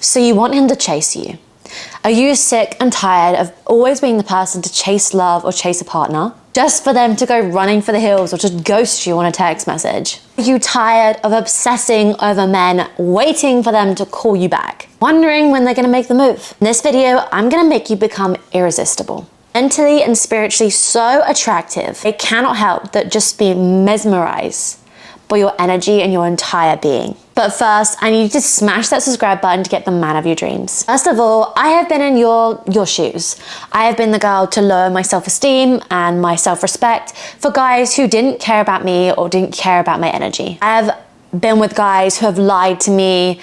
So you want him to chase you. Are you sick and tired of always being the person to chase love or chase a partner, just for them to go running for the hills or to ghost you on a text message? Are you tired of obsessing over men, waiting for them to call you back, wondering when they're gonna make the move? In this video, I'm gonna make you become irresistible. Mentally and spiritually so attractive, it cannot help but just be mesmerized by your energy and your entire being. But first, I need you to smash that subscribe button to get the man of your dreams. First of all, I have been in your shoes. I have been the girl to lower my self-esteem and my self-respect for guys who didn't care about me or didn't care about my energy. I have been with guys who have lied to me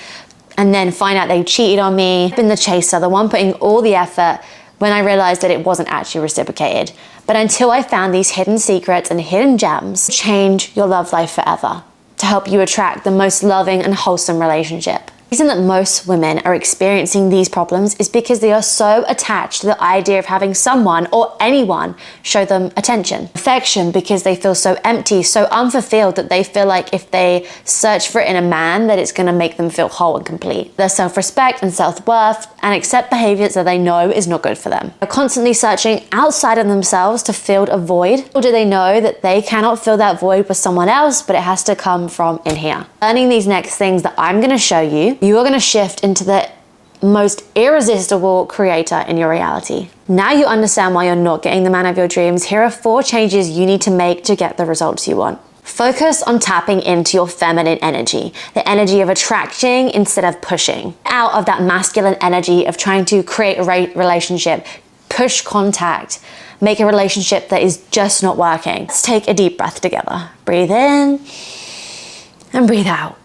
and then find out they cheated on me. I've been the chaser, the one putting all the effort when I realized that it wasn't actually reciprocated. But until I found these hidden secrets and hidden gems, change your love life forever to help you attract the most loving and wholesome relationship. The reason that most women are experiencing these problems is because they are so attached to the idea of having someone or anyone show them attention. Affection because they feel so empty, so unfulfilled that they feel like if they search for it in a man that it's gonna make them feel whole and complete. Their self-respect and self-worth and accept behaviors that they know is not good for them. They're constantly searching outside of themselves to fill a void, or do they know that they cannot fill that void with someone else, but it has to come from in here? Learning these next things that I'm gonna show you, you are gonna shift into the most irresistible creator in your reality. Now you understand why you're not getting the man of your dreams. Here are 4 changes you need to make to get the results you want. Focus on tapping into your feminine energy, the energy of attracting instead of pushing. Out of that masculine energy of trying to create a relationship, push contact, make a relationship that is just not working. Let's take a deep breath together. Breathe in and breathe out.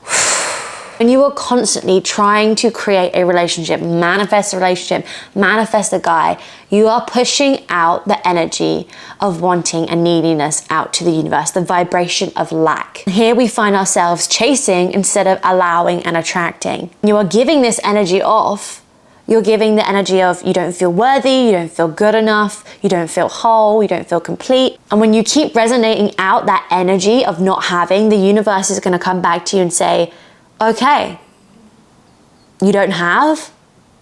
When you are constantly trying to create a relationship, manifest a guy, you are pushing out the energy of wanting and neediness out to the universe, the vibration of lack. Here we find ourselves chasing instead of allowing and attracting. You are giving this energy off. You're giving the energy of you don't feel worthy, you don't feel good enough, you don't feel whole, you don't feel complete. And when you keep resonating out that energy of not having, the universe is going to come back to you and say, okay, you don't have?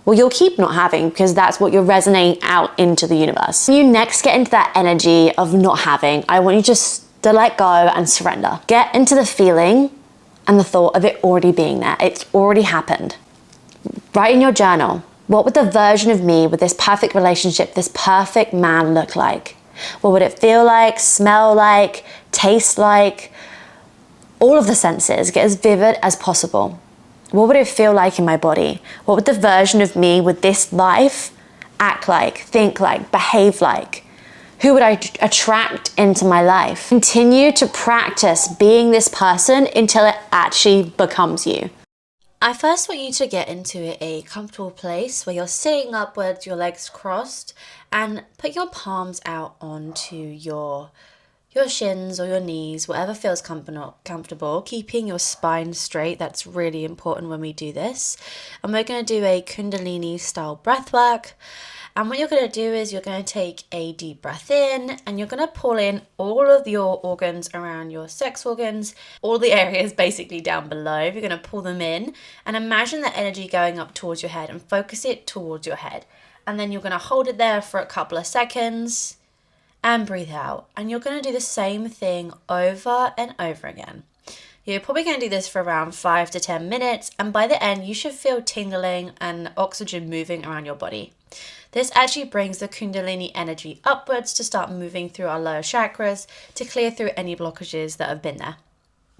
Well, you'll keep not having because that's what you're resonating out into the universe. When you next get into that energy of not having, I want you just to let go and surrender. Get into the feeling and the thought of it already being there. It's already happened. Write in your journal, what would the version of me with this perfect relationship, this perfect man look like? What would it feel like, smell like, taste like? All of the senses, get as vivid as possible. What would it feel like in my body? What would the version of me with this life act like, think like, behave like? Who would I attract into my life? Continue to practice being this person until it actually becomes you. I first want you to get into a comfortable place where you're sitting upwards, your legs crossed, and put your palms out onto your shins or your knees, whatever feels comfortable, keeping your spine straight. That's really important when we do this. And we're going to do a kundalini style breath work. And what you're going to do is you're going to take a deep breath in and you're going to pull in all of your organs around your sex organs, all the areas basically down below. You're going to pull them in and imagine the energy going up towards your head and focus it towards your head. And then you're going to hold it there for a couple of seconds and breathe out. And you're going to do the same thing over and over again. You're probably going to do this for around 5 to 10 minutes. And by the end, you should feel tingling and oxygen moving around your body. This actually brings the kundalini energy upwards to start moving through our lower chakras to clear through any blockages that have been there.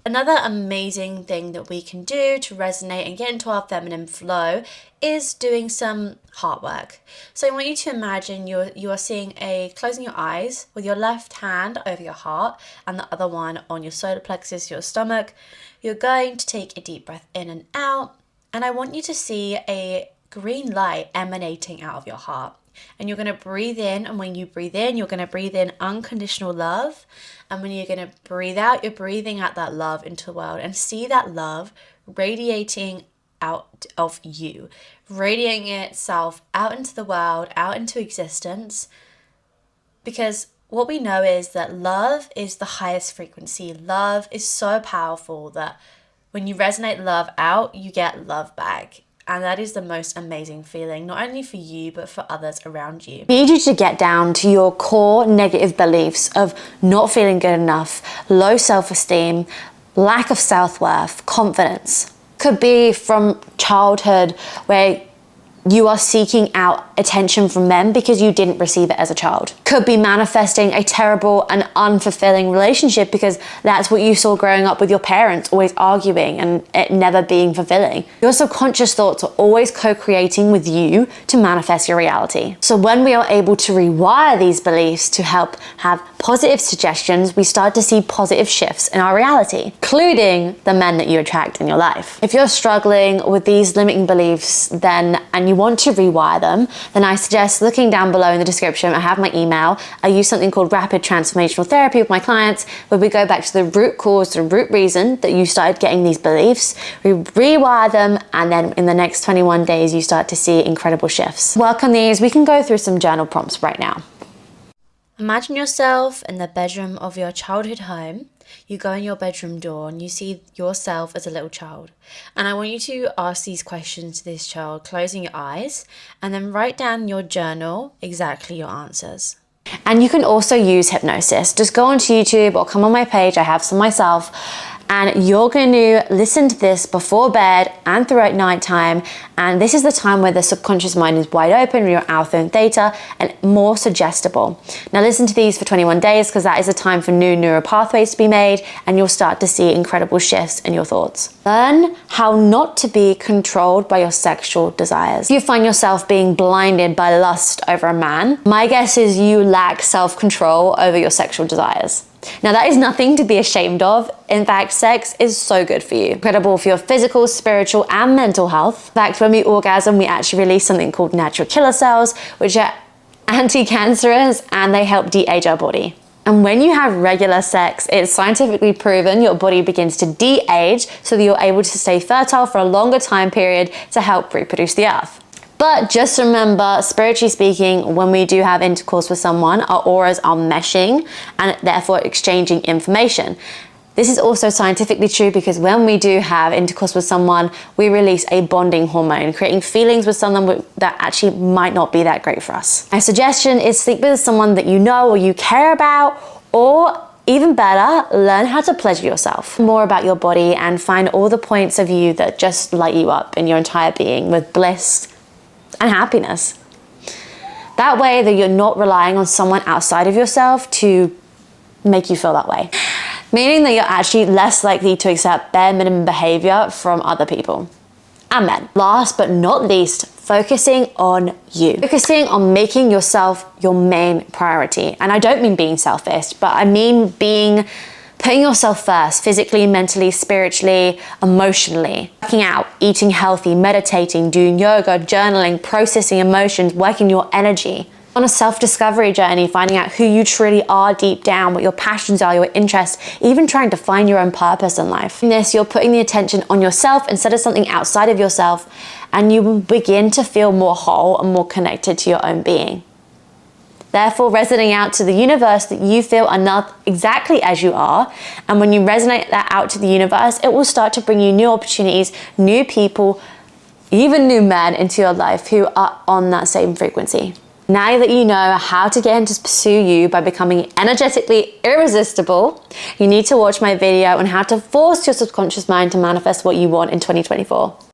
Another amazing thing that we can do to resonate and get into our feminine flow is doing some heart work. So I want you to imagine you are closing your eyes with your left hand over your heart and the other one on your solar plexus, your stomach. You're going to take a deep breath in and out, and I want you to see a green light emanating out of your heart. And you're going to breathe in, and when you breathe in, you're going to breathe in unconditional love. And when you're going to breathe out, you're breathing out that love into the world, and see that love radiating out of you, radiating itself out into the world, out into existence. Because what we know is that love is the highest frequency. Love is so powerful that when you resonate love out, you get love back. And that is the most amazing feeling, not only for you, but for others around you. I need you to get down to your core negative beliefs of not feeling good enough, low self-esteem, lack of self-worth, confidence. Could be from childhood where you are seeking out attention from men because you didn't receive it as a child. Could be manifesting a terrible and unfulfilling relationship because that's what you saw growing up with your parents, always arguing and it never being fulfilling. Your subconscious thoughts are always co-creating with you to manifest your reality. So when we are able to rewire these beliefs to help have positive suggestions, we start to see positive shifts in our reality, including the men that you attract in your life. If you're struggling with these limiting beliefs and you want to rewire them, then I suggest looking down below in the description. I have my email. I use something called rapid transformational therapy with my clients, where we go back to the root cause, the root reason that you started getting these beliefs. We rewire them, and then in the next 21 days, you start to see incredible shifts. Work on these. We can go through some journal prompts right now. Imagine yourself in the bedroom of your childhood home. You go in your bedroom door and you see yourself as a little child. And I want you to ask these questions to this child, closing your eyes, and then write down in your journal exactly your answers. And you can also use hypnosis. Just go onto YouTube or come on my page. I have some myself. And you're going to listen to this before bed and throughout nighttime. And this is the time where the subconscious mind is wide open, your alpha and theta, and more suggestible. Now listen to these for 21 days because that is a time for new neural pathways to be made, and you'll start to see incredible shifts in your thoughts. Learn how not to be controlled by your sexual desires. If you find yourself being blinded by lust over a man, my guess is you lack self-control over your sexual desires. Now that is nothing to be ashamed of. In fact, sex is so good for you. Incredible for your physical, spiritual, and mental health. In fact, when we orgasm, we actually release something called natural killer cells, which are anti-cancerous, and they help de-age our body. And when you have regular sex, it's scientifically proven your body begins to de-age so that you're able to stay fertile for a longer time period to help reproduce the earth. But just remember, spiritually speaking, when we do have intercourse with someone, our auras are meshing and therefore exchanging information. This is also scientifically true because when we do have intercourse with someone, we release a bonding hormone, creating feelings with someone that actually might not be that great for us. My suggestion is sleep with someone that you know or you care about, or even better, learn how to pleasure yourself. More about your body and find all the points of you that just light you up in your entire being with bliss and happiness. That way that you're not relying on someone outside of yourself to make you feel that way. Meaning that you're actually less likely to accept bare minimum behavior from other people and men. Last but not least, focusing on you. Focusing on making yourself your main priority. And I don't mean being selfish, but I mean putting yourself first, physically, mentally, spiritually, emotionally. Working out, eating healthy, meditating, doing yoga, journaling, processing emotions, working your energy. On a self-discovery journey, finding out who you truly are deep down, what your passions are, your interests, even trying to find your own purpose in life. In this, you're putting the attention on yourself instead of something outside of yourself, and you will begin to feel more whole and more connected to your own being. Therefore, resonating out to the universe that you feel enough exactly as you are. And when you resonate that out to the universe, it will start to bring you new opportunities, new people, even new men into your life who are on that same frequency. Now that you know how to get him to pursue you by becoming energetically irresistible, you need to watch my video on how to force your subconscious mind to manifest what you want in 2024.